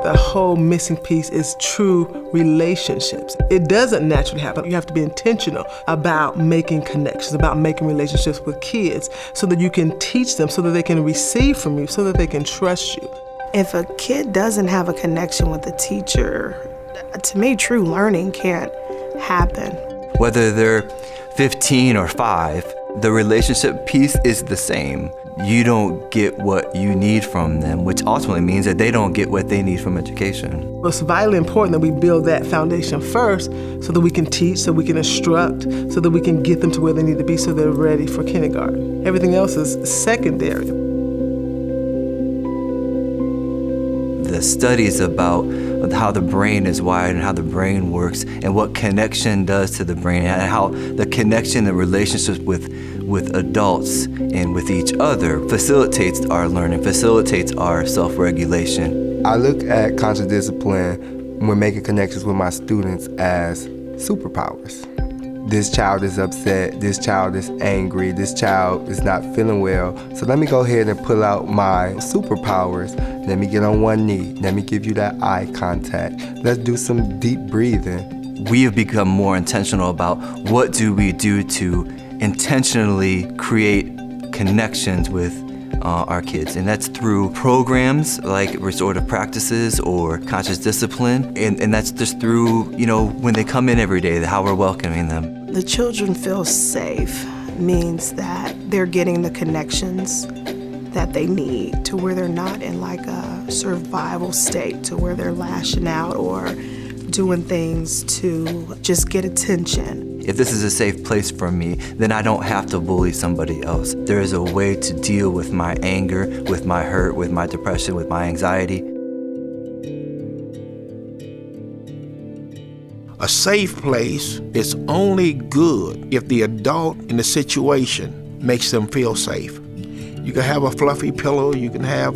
the whole missing piece is true relationships. It doesn't naturally happen. You have to be intentional about making connections, about making relationships with kids so that you can teach them, so that they can receive from you, so that they can trust you. If a kid doesn't have a connection with a teacher, to me, true learning can't happen. Whether they're 15 or 5, the relationship piece is the same. You don't get what you need from them, which ultimately means that they don't get what they need from education. It's vitally important that we build that foundation first so that we can teach, so we can instruct, so that we can get them to where they need to be so they're ready for kindergarten. Everything else is secondary. The studies about how the brain is wired and how the brain works and what connection does to the brain and how the connection and relationships with adults and with each other facilitates our learning, facilitates our self-regulation. I look at conscious discipline when making connections with my students as superpowers. This child is upset, this child is angry, this child is not feeling well. So let me go ahead and pull out my superpowers. Let me get on one knee. Let me give you that eye contact. Let's do some deep breathing. We have become more intentional about what do we do to intentionally create connections with our kids. And that's through programs like restorative practices or conscious discipline. And that's just through, when they come in every day, how we're welcoming them. The children feel safe means that they're getting the connections that they need to where they're not in like a survival state, to where they're lashing out or doing things to just get attention. If this is a safe place for me, then I don't have to bully somebody else. There is a way to deal with my anger, with my hurt, with my depression, with my anxiety. A safe place is only good if the adult in the situation makes them feel safe. You can have a fluffy pillow, you can have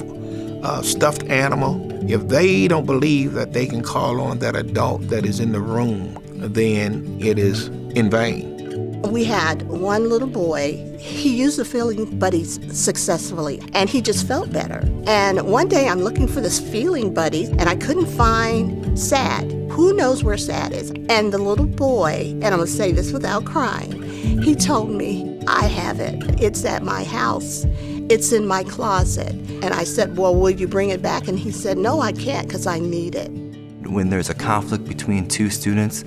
a stuffed animal. If they don't believe that they can call on that adult that is in the room, then it is in vain. We had one little boy. He used the feeling buddies successfully, and he just felt better. And one day I'm looking for this feeling buddy, and I couldn't find sad. Who knows where sad is? And the little boy, and I'm gonna say this without crying, he told me, I have it. It's at my house. It's in my closet. And I said, well, will you bring it back? And he said, no, I can't because I need it. When there's a conflict between two students,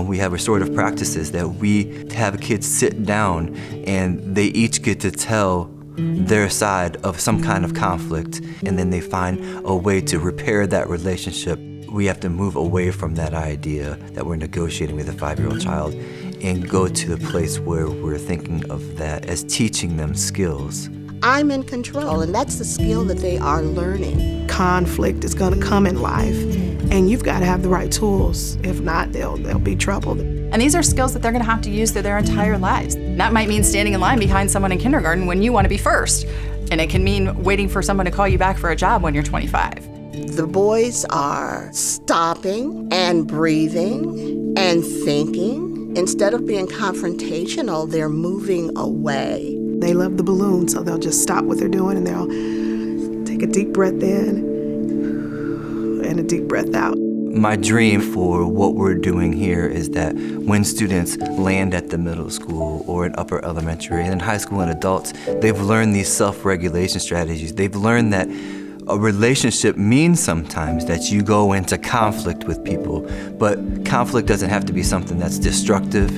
we have restorative practices that we have kids sit down and they each get to tell their side of some kind of conflict, and then they find a way to repair that relationship. We have to move away from that idea that we're negotiating with a 5-year-old child and go to the place where we're thinking of that as teaching them skills. I'm in control, and that's the skill that they are learning. Conflict is going to come in life, and you've got to have the right tools. If not, they'll be troubled. And these are skills that they're going to have to use through their entire lives. That might mean standing in line behind someone in kindergarten when you want to be first. And it can mean waiting for someone to call you back for a job when you're 25. The boys are stopping and breathing and thinking. Instead of being confrontational, they're moving away. They love the balloon, so they'll just stop what they're doing and they'll take a deep breath in and a deep breath out. My dream for what we're doing here is that when students land at the middle school or in upper elementary and in high school and adults, they've learned these self-regulation strategies. They've learned that a relationship means sometimes that you go into conflict with people, but conflict doesn't have to be something that's destructive.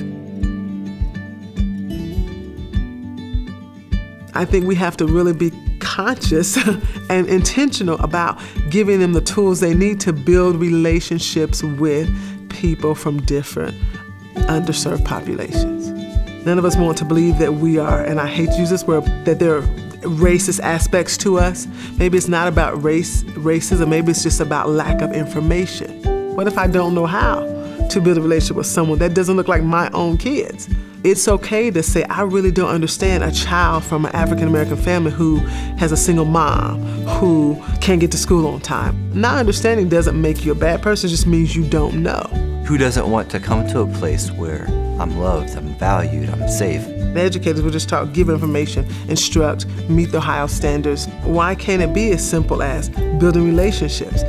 I think we have to really be conscious and intentional about giving them the tools they need to build relationships with people from different underserved populations. None of us want to believe that we are, and I hate to use this word, that there are racist aspects to us. Maybe it's not about racism, maybe it's just about lack of information. What if I don't know how to build a relationship with someone that doesn't look like my own kids? It's okay to say, I really don't understand a child from an African-American family who has a single mom, who can't get to school on time. Not understanding doesn't make you a bad person, it just means you don't know. Who doesn't want to come to a place where I'm loved, I'm valued, I'm safe? The educators will just talk, give information, instruct, meet the Ohio standards. Why can't it be as simple as building relationships?